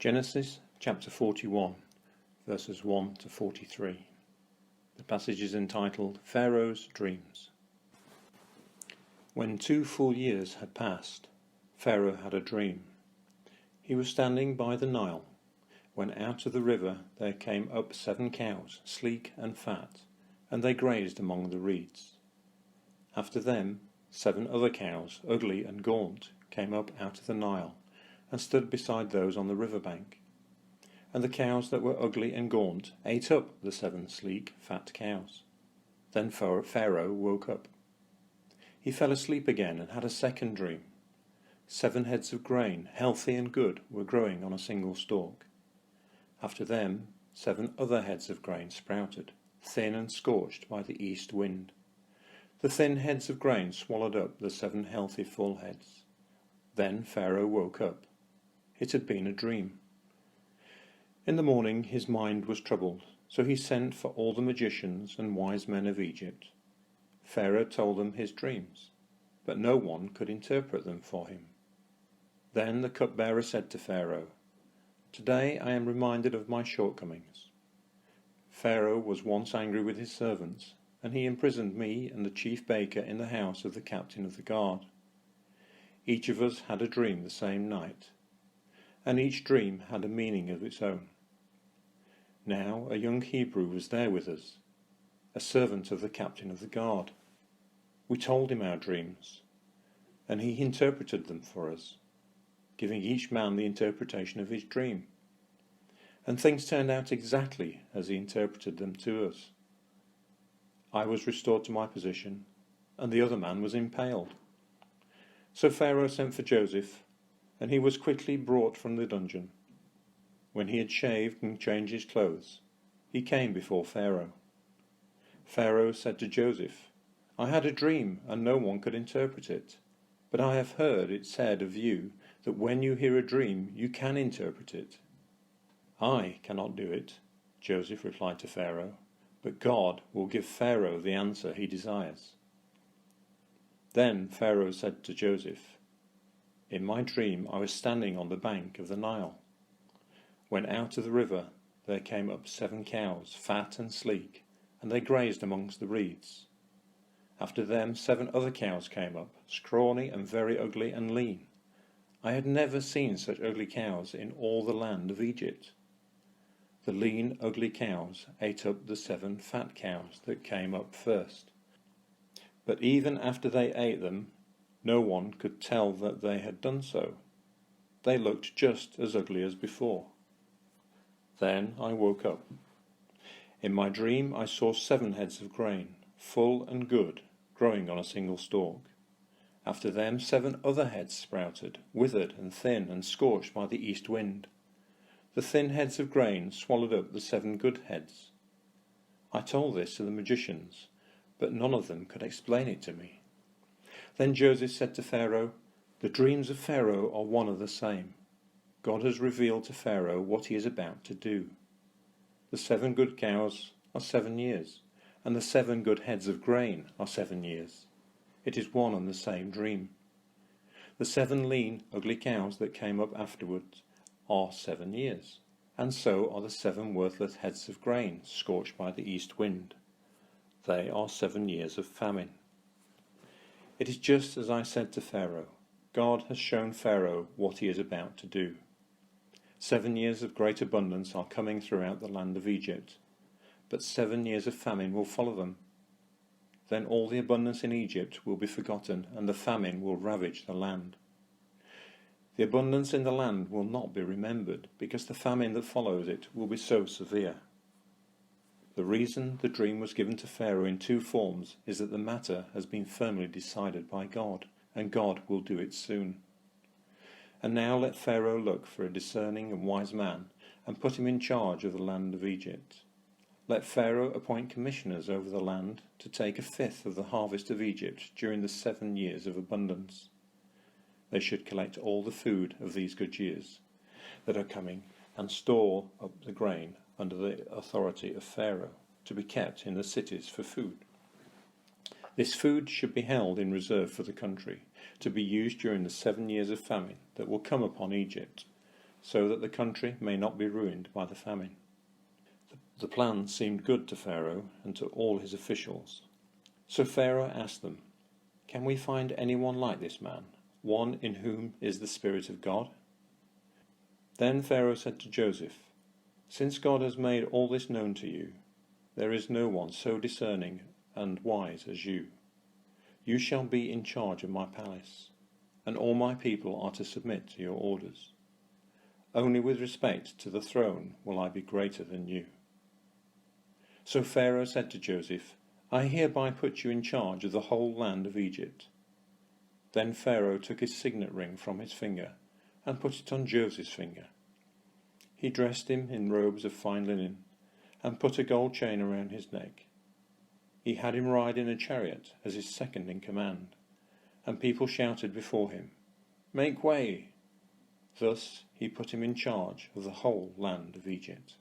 Genesis chapter 41, verses 1 to 43. The passage is entitled Pharaoh's Dreams. When 2 full years had passed, Pharaoh had a dream. He was standing by the Nile, when out of the river there came up 7 cows, sleek and fat, and they grazed among the reeds. After them 7 other cows, ugly and gaunt, came up out of the Nile, and stood beside those on the river bank. And the cows that were ugly and gaunt ate up the 7 sleek, fat cows. Then Pharaoh woke up. He fell asleep again and had a second dream. 7 heads of grain, healthy and good, were growing on a single stalk. After them 7 other heads of grain sprouted, thin and scorched by the east wind. The thin heads of grain swallowed up the 7 healthy full heads. Then Pharaoh woke up. It had been a dream. In the morning his mind was troubled, so he sent for all the magicians and wise men of Egypt. Pharaoh told them his dreams, but no one could interpret them for him. Then the cupbearer said to Pharaoh, "Today I am reminded of my shortcomings. Pharaoh was once angry with his servants, and he imprisoned me and the chief baker in the house of the captain of the guard. Each of us had a dream the same night, and each dream had a meaning of its own. Now a young Hebrew was there with us, a servant of the captain of the guard. We told him our dreams, and he interpreted them for us, giving each man the interpretation of his dream. And things turned out exactly as he interpreted them to us. I was restored to my position, and the other man was impaled." So Pharaoh sent for Joseph, and he was quickly brought from the dungeon. When he had shaved and changed his clothes, he came before Pharaoh. Pharaoh said to Joseph, "I had a dream, and no one could interpret it. But I have heard it said of you that when you hear a dream, you can interpret it." "I cannot do it," Joseph replied to Pharaoh, "but God will give Pharaoh the answer he desires." Then Pharaoh said to Joseph, "In my dream I was standing on the bank of the Nile, when out of the river there came up 7 cows, fat and sleek, and they grazed amongst the reeds. After them 7 other cows came up, scrawny and very ugly and lean. I had never seen such ugly cows in all the land of Egypt. The lean, ugly cows ate up the 7 fat cows that came up first. But even after they ate them, no one could tell that they had done so. They looked just as ugly as before. Then I woke up. In my dream I saw 7 heads of grain, full and good, growing on a single stalk. After them 7 other heads sprouted, withered and thin and scorched by the east wind. The thin heads of grain swallowed up the 7 good heads. I told this to the magicians, but none of them could explain it to me." Then Joseph said to Pharaoh, "The dreams of Pharaoh are one and the same. God has revealed to Pharaoh what he is about to do. The 7 good cows are 7 years, and the 7 good heads of grain are 7 years. It is one and the same dream. The 7 lean, ugly cows that came up afterwards are 7 years, and so are the 7 worthless heads of grain scorched by the east wind. They are 7 years of famine. It is just as I said to Pharaoh. God has shown Pharaoh what he is about to do. 7 years of great abundance are coming throughout the land of Egypt, but 7 years of famine will follow them. Then all the abundance in Egypt will be forgotten, and the famine will ravage the land. The abundance in the land will not be remembered, because the famine that follows it will be so severe. The reason the dream was given to Pharaoh in 2 forms is that the matter has been firmly decided by God, and God will do it soon. And now let Pharaoh look for a discerning and wise man, and put him in charge of the land of Egypt. Let Pharaoh appoint commissioners over the land to take 1/5 of the harvest of Egypt during the 7 years of abundance. They should collect all the food of these good years that are coming, and store up the grain under the authority of Pharaoh, to be kept in the cities for food. This food should be held in reserve for the country, to be used during the 7 years of famine that will come upon Egypt, so that the country may not be ruined by the famine. The plan seemed good to Pharaoh and to all his officials. So Pharaoh asked them, "Can we find anyone like this man, one in whom is the Spirit of God?" Then Pharaoh said to Joseph, "Since God has made all this known to you, there is no one so discerning and wise as you. You shall be in charge of my palace, and all my people are to submit to your orders. Only with respect to the throne will I be greater than you." So Pharaoh said to Joseph, "I hereby put you in charge of the whole land of Egypt." Then Pharaoh took his signet ring from his finger and put it on Joseph's finger. He dressed him in robes of fine linen and put a gold chain around his neck. He had him ride in a chariot as his second in command, and people shouted before him, "Make way!" Thus he put him in charge of the whole land of Egypt.